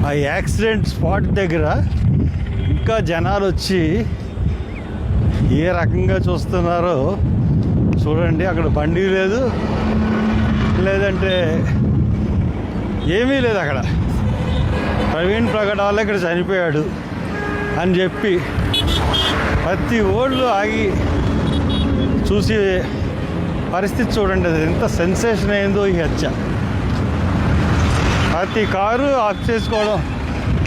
ఆ accident spot దగ్గర ఇంకా జనాలు వచ్చి ఏ రకంగా చూస్తున్నారో చూడండి. అక్కడ బండి లేదు, లేదంటే ఏమీ లేదు. అక్కడ ప్రవీణ్ ప్రగడ్ వల్ల ఇక్కడ చనిపోయాడు అని చెప్పి ప్రతి ఓళ్ళు ఆగి చూసి పరిస్థితి చూడండి. అది ఎంత సెన్సేషన్ అయిందో ఈ హత్య. ప్రతి కారు ఆఫ్ చేసుకోవడం,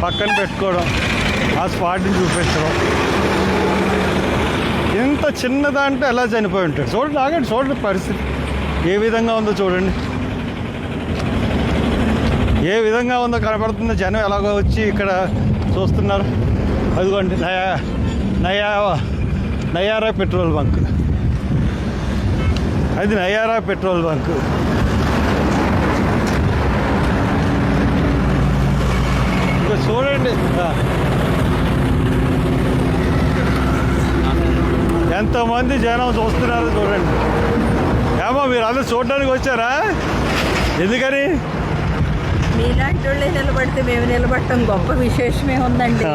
పక్కన పెట్టుకోవడం, ఆ స్పాట్ని చూపించడం. ఇంత చిన్నదంటే ఎలా చనిపోయి ఉంటాడు. చూడండి, ఆగండి, చూడండి పరిస్థితి ఏ విధంగా ఉందో చూడండి. ఏ విధంగా ఉందో కనపడుతుందో. జనం ఎలాగో వచ్చి ఇక్కడ చూస్తున్నారు. అదిగోండి నయారా పెట్రోల్ బంక్. అది నయారా పెట్రోల్ బంక్. ఇంకా చూడండి ఎంతమంది జనం చూస్తున్నారో చూడండి. ఏమో మీరు అందరూ చూడడానికి వచ్చారా? ఎందుకని? మీలాంటి వాళ్ళే నిలబడితే మేము నిలబడటం గొప్ప విశేషమే ఉందండి.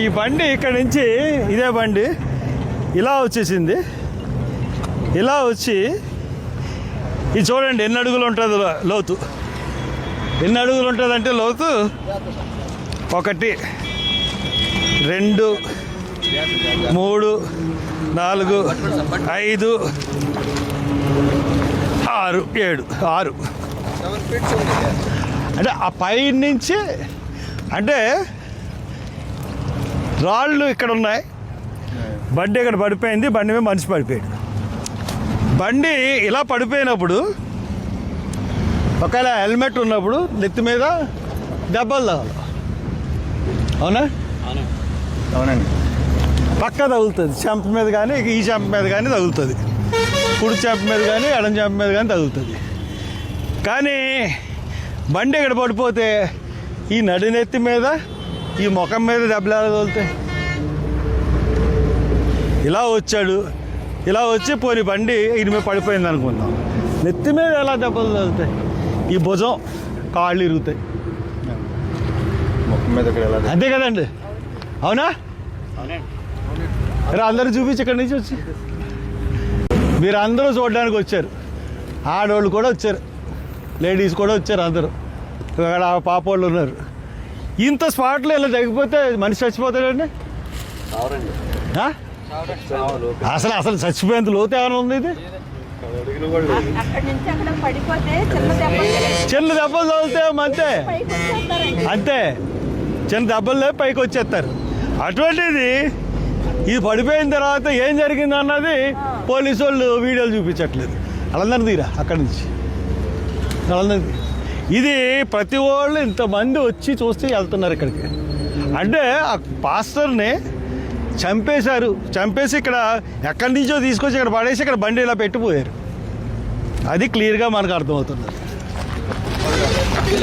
ఈ బండి ఇక్కడ నుంచి ఇదే బండి ఇలా వచ్చేసింది. ఇలా వచ్చి ఇది చూడండి ఎన్ని అడుగులు ఉంటుంది లోతు. ఎన్ని అడుగులు ఉంటుందంటే లోతు 1 2 3 4 5 6 7 6 అంటే ఆ పై నుంచి అంటే రాళ్ళు ఇక్కడ ఉన్నాయి. బండి ఇక్కడ పడిపోయింది. బండి మీద మనిషి పడిపోయాడు. బండి ఇలా పడిపోయినప్పుడు ఒకవేళ హెల్మెట్ ఉన్నప్పుడు నెత్తి మీద దెబ్బలు తగలవు. అవునా? అవునండి. పక్క తగులుతుంది. చెంప మీద కానీ ఈ చెంప మీద కానీ తగులుతుంది. కుడి చెంప మీద కానీ ఎడం చెంప మీద కానీ తగులుతుంది. కానీ బండి ఇక్కడ పడిపోతే ఈ నడినెత్తి మీద ఈ ముఖం మీద దెబ్బలు ఎలా తగులుతాయి? ఇలా వచ్చాడు, ఇలా వచ్చి పోని బండి ఇది మీద పడిపోయింది అనుకుందాం. నెత్తి మీద ఎలా దెబ్బలు తగులుతాయి? ఈ భుజం, కాళ్ళు ఇరుగుతాయి. ముఖం మీద అంతే కదండి? అవునా? అందరూ చూపించి ఇక్కడి నుంచి వచ్చి మీరు అందరూ చూడడానికి వచ్చారు. ఆడవాళ్ళు కూడా వచ్చారు, లేడీస్ కూడా వచ్చారు. అందరూ అక్కడ పాపోళ్ళు ఉన్నారు. ఇంత స్పాట్లో ఇలా తగ్గిపోతే మనిషి చచ్చిపోతాడండి. అసలు అసలు చచ్చిపోయేంత లోతు ఏమైనా ఉంది? ఇది చిన్న దెబ్బలు తగిలితే అంతే అంతే. చిన్న దెబ్బలు లేవు, పైకి వచ్చేస్తారు. అటువంటిది ఇది పడిపోయిన తర్వాత ఏం జరిగింది అన్నది పోలీసు వాళ్ళు వీడియోలు చూపించట్లేదు. వాళ్ళందరూ తీరా అక్కడి నుంచి. వాళ్ళందరికీ ఇది ప్రతి వాళ్ళు ఇంతమంది వచ్చి చూస్తే వెళ్తున్నారు ఇక్కడికి. అంటే ఆ పాస్టర్ని చంపేశారు. చంపేసి ఇక్కడ ఎక్కడి నుంచో తీసుకొచ్చి ఇక్కడ పడేసి ఇక్కడ బండి ఇలా పెట్టిపోయారు. అది క్లియర్గా మనకు అర్థమవుతుంది.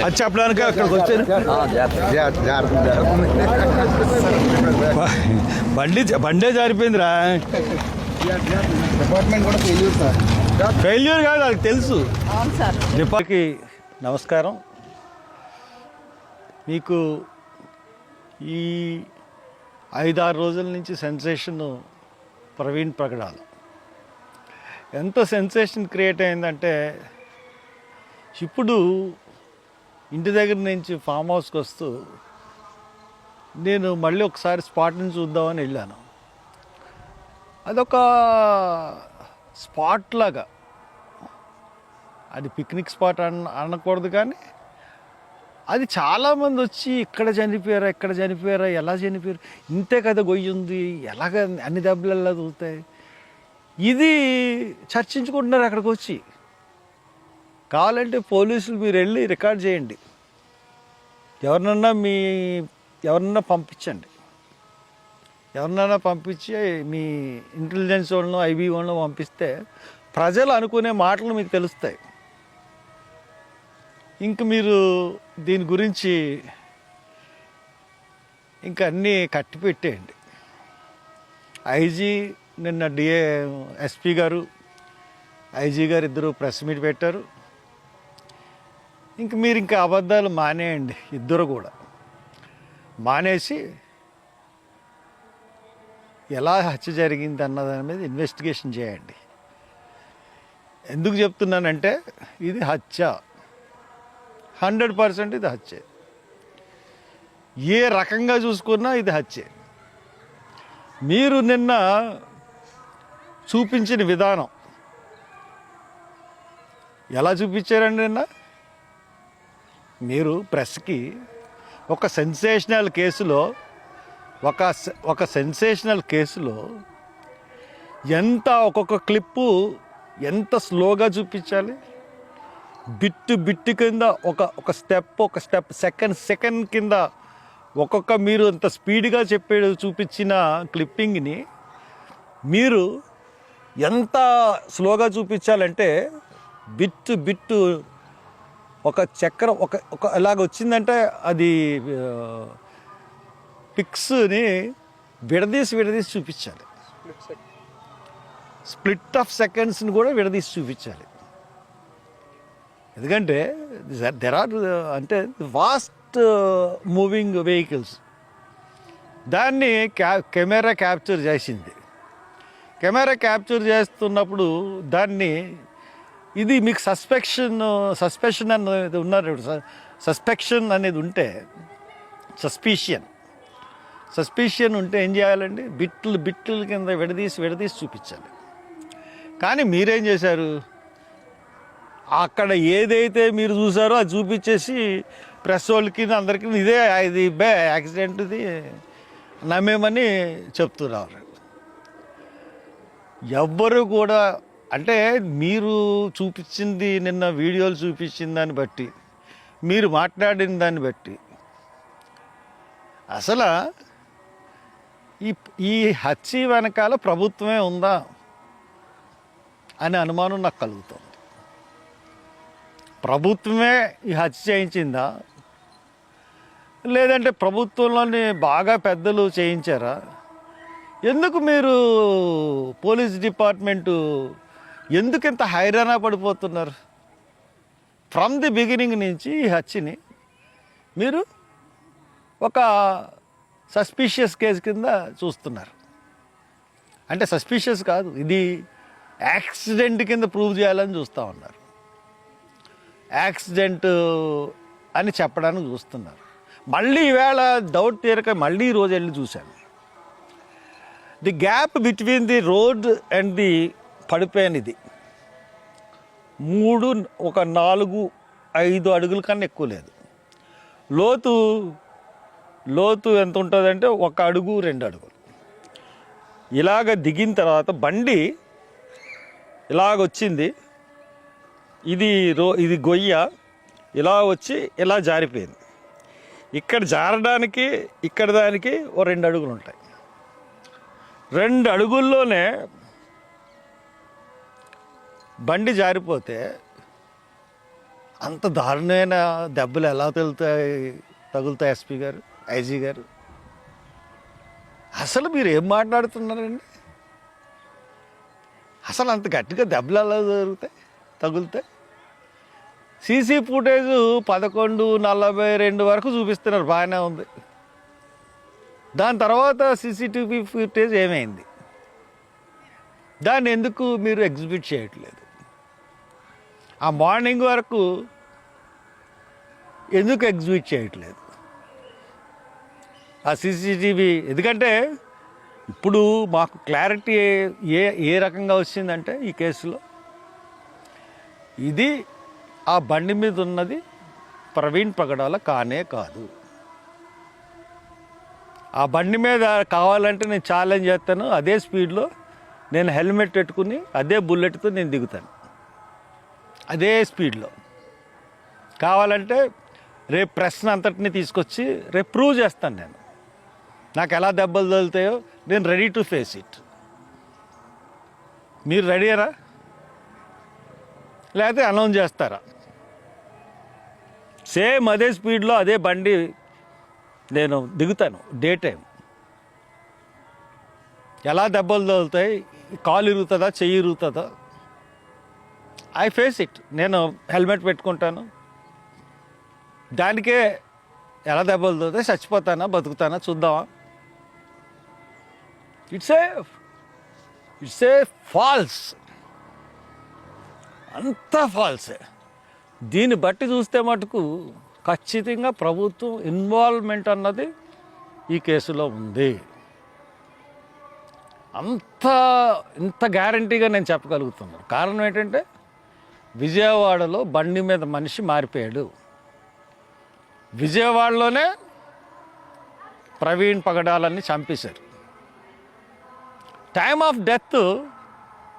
అది చెప్పడానికి అక్కడికి వచ్చారు. బండే జారిపోయిందిరా. ఫెయిల్యూర్ కాదు, అది తెలుసు. డిపార్ట్కి నమస్కారం. మీకు ఈ 5-6 రోజుల నుంచి సెన్సేషన్ ప్రవీణ్ ప్రగడాలు ఎంత సెన్సేషన్ క్రియేట్ అయిందంటే, ఇప్పుడు ఇంటి దగ్గర నుంచి ఫామ్ హౌస్కి వస్తూ నేను మళ్ళీ ఒకసారి స్పాట్ని చూద్దామని వెళ్ళాను. అదొక స్పాట్ లాగా, అది పిక్నిక్ స్పాట్ అనకూడదు, కానీ అది చాలామంది వచ్చి ఇక్కడ చనిపోయారా, ఎలా చనిపోయారు, ఇంతే కదా గొయ్యి ఉంది, ఎలాగ అన్ని దెబ్బలు ఎలా తగులుతాయి, ఇది చర్చించుకుంటున్నారు అక్కడికి వచ్చి. కావాలంటే పోలీసులు మీరు వెళ్ళి రికార్డ్ చేయండి. ఎవరినన్నా పంపించండి. ఎవరినైనా పంపించి మీ ఇంటెలిజెన్స్ వాళ్ళను, ఐబీ వాళ్ళను పంపిస్తే ప్రజలు అనుకునే మాటలు మీకు తెలుస్తాయి. ఇంక మీరు దీని గురించి ఇంక అన్నీ కట్టి పెట్టేయండి. ఐజీ నిన్న ఎస్పీ గారు, ఐజీ గారు ఇద్దరు ప్రెస్ మీట్ పెట్టారు. ఇంక మీరు ఇంకా అబద్ధాలు మానేయండి, ఇద్దరు కూడా మానేసి ఎలా హత్య జరిగింది అన్నదాని మీద ఇన్వెస్టిగేషన్ చేయండి. ఎందుకు చెప్తున్నానంటే ఇది హత్య, 100% ఇది హత్య. ఏ రకంగా చూసుకున్నా ఇది హత్య. మీరు నిన్న చూపించిన విధానం ఎలా చూపించారండి? నిన్న మీరు ప్రెస్కి ఒక సెన్సేషనల్ కేసులో ఒక సెన్సేషనల్ కేసులో ఎంత ఒక్కొక్క క్లిప్పు ఎంత స్లోగా చూపించాలి, బిట్టు కింద ఒక స్టెప్ సెకండ్ కింద ఒక్కొక్క మీరు అంత స్పీడ్గా చూపించిన క్లిప్పింగ్ని మీరు ఎంత స్లోగా చూపించాలంటే బిట్టు ఒక చక్రం ఒక అలాగ వచ్చిందంటే అది పిక్స్ని విడదీసి చూపించాలి. స్ప్లిట్ ఆఫ్ సెకండ్స్ని కూడా విడదీసి చూపించాలి. ఎందుకంటే దెర్ ఆర్ అంటే వాస్ట్ మూవింగ్ వెహికల్స్. దాన్ని కెమెరా క్యాప్చర్ చేసింది. కెమెరా క్యాప్చర్ చేస్తున్నప్పుడు దాన్ని ఇది మీకు సస్పెషన్ అనేది ఉన్నారు. సస్పెక్షన్ అనేది ఉంటే సస్పిషియన్ ఉంటే ఏం చేయాలండి? బిట్లు కింద విడదీసి చూపించాలి. కానీ మీరేం చేశారు? అక్కడ ఏదైతే మీరు చూసారో అది చూపించేసి ప్రెస్ వాళ్ళకి అందరికీ ఇది యాక్సిడెంట్ ఇది నమ్మేమని చెప్తున్నారు. ఎవ్వరు కూడా అంటే మీరు చూపించింది నిన్న వీడియోలు చూపించిన దాన్ని బట్టి, మీరు మాట్లాడిన దాన్ని బట్టి అసలు ఈ హత్య వెనకాల ప్రభుత్వమే ఉందా అనే అనుమానం నాకు కలుగుతుంది. ప్రభుత్వమే ఈ హత్య చేయించిందా, లేదంటే ప్రభుత్వంలోని బాగా పెద్దలు చేయించారా? ఎందుకు మీరు పోలీస్ డిపార్ట్మెంటు ఎందుకు ఇంత హైరాణ పడిపోతున్నారు? ఫ్రమ్ ది బిగినింగ్ నుంచి ఈ హత్యని మీరు ఒక సస్పిషియస్ కేసు కింద చూస్తున్నారు. అంటే సస్పిషియస్ కాదు, ఇది యాక్సిడెంట్ కింద ప్రూవ్ చేయాలని చూస్తూ ఉన్నారు. యాక్సిడెంట్ అని చెప్పడానికి చూస్తున్నారు. మళ్ళీ ఈవేళ డౌట్ తీరక మళ్ళీ ఈరోజు వెళ్ళి చూశాను. The gap between the road and the పడిపోయినది 4-5 అడుగుల కన్నా ఎక్కువ లేదు. లోతు ఎంత ఉంటుందంటే 1 అడుగు 2 అడుగులు. ఇలాగ దిగిన తర్వాత బండి ఇలాగొచ్చింది, ఇది గొయ్య ఇలా వచ్చి ఇలా జారిపోయింది. ఇక్కడ జారడానికి ఇక్కడ దానికి 2 అడుగులు ఉంటాయి. 2 అడుగుల్లోనే బండి జారిపోతే అంత దారుణమైన దెబ్బలు ఎలా తగులుతాయి ఎస్పీ గారు, ఐజీ గారు? అసలు మీరు ఏం మాట్లాడుతున్నారండి? అసలు అంత గట్టిగా దెబ్బలు ఎలా తగులుతాయి? సీసీ ఫుటేజ్ 11:42 వరకు చూపిస్తున్నారు, బాగానే ఉంది. దాని తర్వాత సీసీటీవీ ఫుటేజ్ ఏమైంది? దాన్ని ఎందుకు మీరు ఎగ్జిబిట్ చేయట్లేదు? ఆ మార్నింగ్ వరకు ఎందుకు ఎగ్జిబిట్ చేయట్లేదు ఆ సీసీటీవీ? ఎందుకంటే ఇప్పుడు మాకు క్లారిటీ ఏ రకంగా వచ్చిందంటే ఈ కేసులో ఇది ఆ బండి మీద ఉన్నది ప్రవీణ్ పగడాల కానే కాదు. ఆ బండి మీద కావాలంటే నేను ఛాలెంజ్ చేస్తాను, అదే స్పీడ్లో నేను హెల్మెట్ పెట్టుకుని అదే బుల్లెట్తో నేను దిగుతాను, అదే స్పీడ్లో. కావాలంటే రేపు ప్రశ్న అంతటిని తీసుకొచ్చి రేపు ప్రూవ్ చేస్తాను. నేను నాకు ఎలా దెబ్బలు తగులుతాయో నేను రెడీ టు ఫేస్ ఇట్. మీరు రెడీయరా? లేకపోతే అనౌన్స్ చేస్తారా? సేమ్ అదే స్పీడ్లో అదే బండి నేను దిగుతాను డే టైం. ఎలా దెబ్బలు తగులుతాయి, కాలు ఇరుగుతుందా, చెయ్యి ఇరుగుతుందా, ఐ ఫేస్ ఇట్. నేను హెల్మెట్ పెట్టుకుంటాను, దానికే ఎలా దెబ్బలు తోతే చచ్చిపోతానా బతుకుతానా చూద్దామా? ఇట్స్ ఏ ఫాల్స్, అంతా ఫాల్సే. దీన్ని బట్టి చూస్తే మటుకు ఖచ్చితంగా ప్రభుత్వం ఇన్వాల్వ్మెంట్ అన్నది ఈ కేసులో ఉంది. ఇంత గ్యారంటీగా నేను చెప్పగలుగుతున్నాను. కారణం ఏంటంటే విజయవాడలో బండి మీద మనిషి మారిపోయాడు. విజయవాడలోనే ప్రవీణ్ పగడాలని చంపేశారు. టైమ్ ఆఫ్ డెత్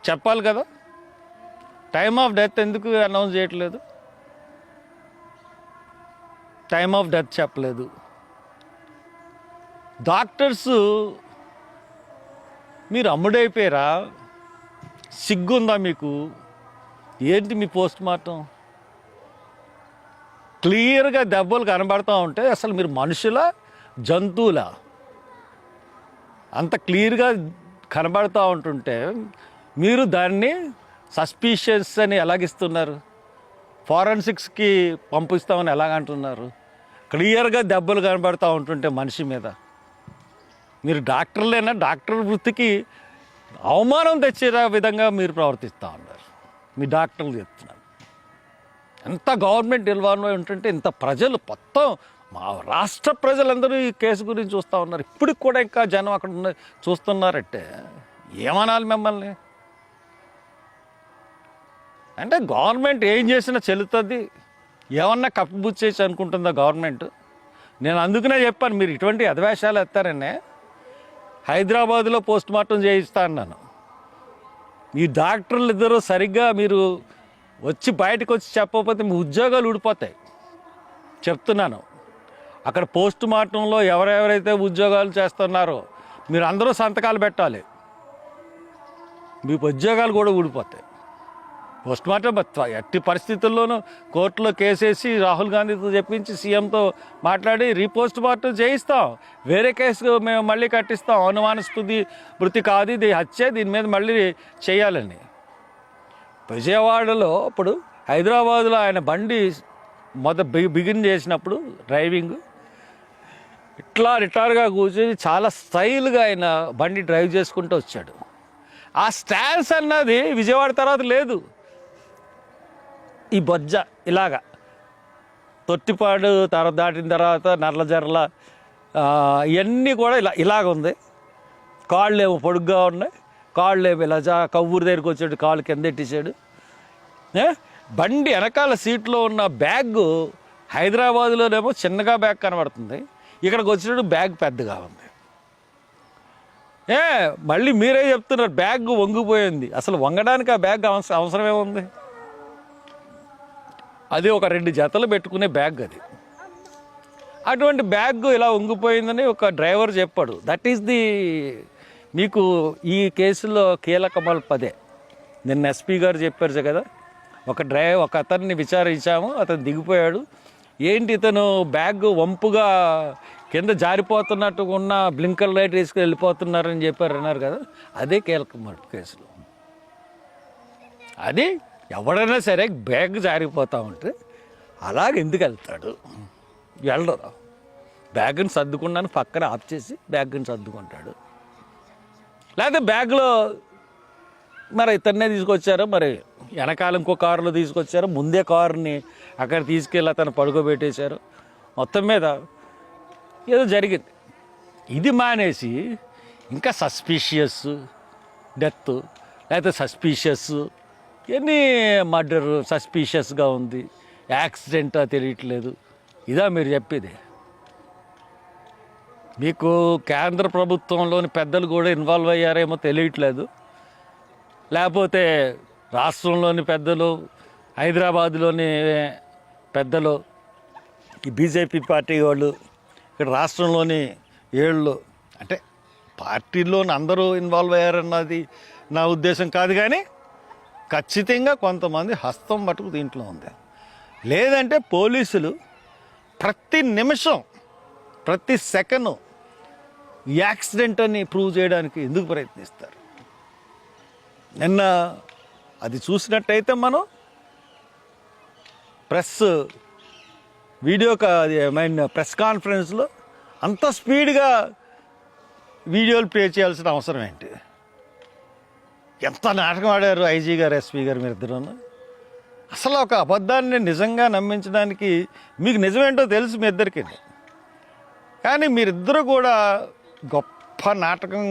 చెప్పాలి కదా, టైమ్ ఆఫ్ డెత్ ఎందుకు అనౌన్స్ చేయట్లేదు? టైమ్ ఆఫ్ డెత్ చెప్పలేదు. డాక్టర్స్ మీరు అమ్ముడైపోయారా? సిగ్గుందా మీకు? ఏంటి మీ పోస్ట్ మార్టం? క్లియర్గా దెబ్బలు కనబడతా ఉంటే అసలు మీరు మనుషుల జంతువుల? అంత క్లియర్గా కనబడతా ఉంటుంటే మీరు దాన్ని సస్పీషియస్ అని ఎలాగిస్తున్నారు? ఫారెన్సిక్స్కి పంపిస్తామని ఎలాగంటున్నారు? క్లియర్గా దెబ్బలు కనబడతా ఉంటుంటే మనిషి మీద మీరు డాక్టర్లేనా? డాక్టర్ వృత్తికి అవమానం తెచ్చే విధంగా మీరు ప్రవర్తిస్తూ ఉన్నారు. మీ డాక్టర్లు చెప్తున్నారు. ఎంత గవర్నమెంట్ ఇన్వాల్వ్ ఉంటుంటే ఇంత ప్రజలు మొత్తం మా రాష్ట్ర ప్రజలందరూ ఈ కేసు గురించి చూస్తూ ఉన్నారు. ఇప్పటికి కూడా ఇంకా జనం అక్కడ చూస్తున్నారంటే ఏమనాలి మిమ్మల్ని? అంటే గవర్నమెంట్ ఏం చేసినా చెల్లుతుంది, ఏమన్నా కప్పిపుచ్చేసి అనుకుంటుందా గవర్నమెంట్? నేను అందుకనే చెప్పాను, మీరు ఇటువంటి అధవేశాలు ఎత్తారనే హైదరాబాద్లో పోస్ట్ మార్టం చేయిస్తా అన్నాను. ఈ డాక్టర్లు ఇద్దరు సరిగ్గా మీరు వచ్చి బయటకు వచ్చి చెప్పకపోతే మీ ఉద్యోగాలు ఊడిపోతాయి. చెప్తున్నాను, అక్కడ పోస్ట్ మార్టంలో ఎవరెవరైతే ఉద్యోగాలు చేస్తున్నారో మీరు అందరూ సంతకాలు పెట్టాలి. మీ ఉద్యోగాలు కూడా ఊడిపోతాయి. పోస్ట్ మార్టం ఎట్టి పరిస్థితుల్లోనూ కోర్టులో కేసేసి రాహుల్ గాంధీతో చెప్పించి సీఎంతో మాట్లాడి రీపోస్ట్ మార్టం చేయిస్తాం. వేరే కేసు మేము మళ్ళీ కట్టిస్తాం. అనుమానాస్పద మృతి కాదు, ఇది హత్య, దీని మీద మళ్ళీ చేయాలని. విజయవాడలో ఇప్పుడు హైదరాబాద్లో ఆయన బండి బిగిన్ చేసినప్పుడు డ్రైవింగ్ ఇట్లా రిటార్గా కూర్చొని చాలా స్టైల్గా ఆయన బండి డ్రైవ్ చేసుకుంటూ వచ్చాడు. ఆ స్టాన్స్ అన్నది విజయవాడ తర్వాత లేదు. ఈ బొజ్జ ఇలాగా తొట్టిపాడు తర్వాత దాటిన తర్వాత నర్లజర్ల ఇవన్నీ కూడా ఇలాగ ఉంది. కాళ్ళు ఏమో పొడుగ్గా ఉన్నాయి, కాళ్ళు ఏమో ఇలా కవ్వూరు దగ్గరికి వచ్చాడు, కాళ్ళు కింద ఎట్టేసాడు. బండి వెనకాల సీట్లో ఉన్న బ్యాగ్ హైదరాబాద్లోనేమో చిన్నగా బ్యాగ్ కనబడుతుంది, ఇక్కడికి వచ్చినట్టు బ్యాగ్ పెద్దగా ఉంది. మళ్ళీ మీరే చెప్తున్నారు బ్యాగ్ వంగిపోయింది. అసలు వంగడానికి ఆ బ్యాగ్ అవసరమే ఉంది? అది ఒక 2 జతలు పెట్టుకునే బ్యాగ్ అది. అటువంటి బ్యాగ్ ఇలా వంగిపోయిందని ఒక డ్రైవర్ చెప్పాడు. దట్ ఈస్ ది మీకు ఈ కేసులో కీలకమల్ పదే. నిన్న ఎస్పీ గారు చెప్పారు కదా, ఒక అతన్ని విచారించాము, అతను దిగిపోయాడు. ఏంటి ఇతను బ్యాగ్ వంపుగా కింద జారిపోతున్నట్టు ఉన్న బ్లింకర్ లైట్ వేసుకుని వెళ్ళిపోతున్నారని అన్నారు కదా, అదే కీలకమల్ కేసులో. అది ఎవడైనా సరే బ్యాగ్ జారిపోతూ ఉంటే అలాగ ఎందుకు వెళ్తాడు? వెళ్ళరు. బ్యాగ్ని సర్దుకున్నాను పక్కన ఆఫ్ చేసి బ్యాగ్ని సర్దుకుంటాడు. లేకపోతే బ్యాగ్లో మరి ఇతన్నే తీసుకొచ్చారో, మరి వెనకాల ఇంకో కారులో తీసుకొచ్చారో, ముందే కారుని అక్కడ తీసుకెళ్ళి అతను పడుకోబెట్టేశారు. మొత్తం మీద ఏదో జరిగింది. ఇది మానేసి ఇంకా సస్పీషియస్ డెత్, లేకపోతే సస్పీషియస్ ఎన్ని మర్డర్ సస్పీషియస్గా ఉంది, యాక్సిడెంటా తెలియట్లేదు. ఇదా మీరు చెప్పేది? మీకు కేంద్ర ప్రభుత్వంలోని పెద్దలు కూడా ఇన్వాల్వ్ అయ్యారేమో తెలియట్లేదు, లేకపోతే రాష్ట్రంలోని పెద్దలు, హైదరాబాద్లోని పెద్దలు, ఈ బీజేపీ పార్టీ వాళ్ళు, ఇక్కడ రాష్ట్రంలోని ఏళ్ళు, అంటే పార్టీలోని అందరూ ఇన్వాల్వ్ అయ్యారన్నది నా ఉద్దేశం కాదు, కానీ ఖచ్చితంగా కొంతమంది హస్తం మటుకు దీంట్లో ఉంది. లేదంటే పోలీసులు ప్రతి నిమిషం ప్రతి సెకండ్ యాక్సిడెంట్ అని ప్రూవ్ చేయడానికి ఎందుకు ప్రయత్నిస్తారు? నిన్న అది చూసినట్టయితే మనం ప్రెస్ ప్రెస్ కాన్ఫరెన్స్లో అంత స్పీడ్గా వీడియోలు ప్లే చేయాల్సిన అవసరం ఏంటి? ఎంత నాటకం ఆడారు ఐజీ గారు, ఎస్పీ గారు, మీరు ఇద్దరు. అసలు ఒక అబద్ధాన్ని నిజంగా నమ్మించడానికి మీకు నిజమేంటో తెలుసు మీ ఇద్దరికి, కానీ మీరిద్దరూ కూడా గొప్ప నాటకం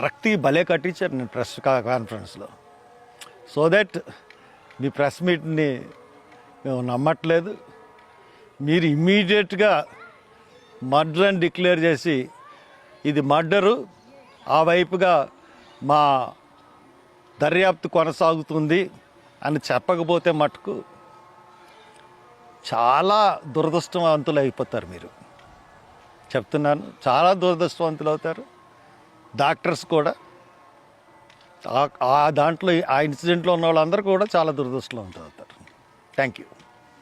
రక్తి భలే కట్టించారు నేను ప్రెస్ కాన్ఫరెన్స్లో. సో దట్ మీ ప్రెస్ మీట్ని మేము నమ్మట్లేదు. మీరు ఇమ్మీడియట్గా మర్డర్ అని డిక్లేర్ చేసి ఇది మర్డరు, ఆ వైపుగా మా దర్యాప్తు కొనసాగుతుంది అని చెప్పకపోతే మటుకు చాలా దురదృష్టవంతులు అయిపోతారు. మీరు చెప్తున్నాను, చాలా దురదృష్టవంతులు అవుతారు. డాక్టర్స్ కూడా ఆ దాంట్లో ఆ ఇన్సిడెంట్లో ఉన్న వాళ్ళందరూ కూడా చాలా దురదృష్టవంతులు అవుతారు. Thank you.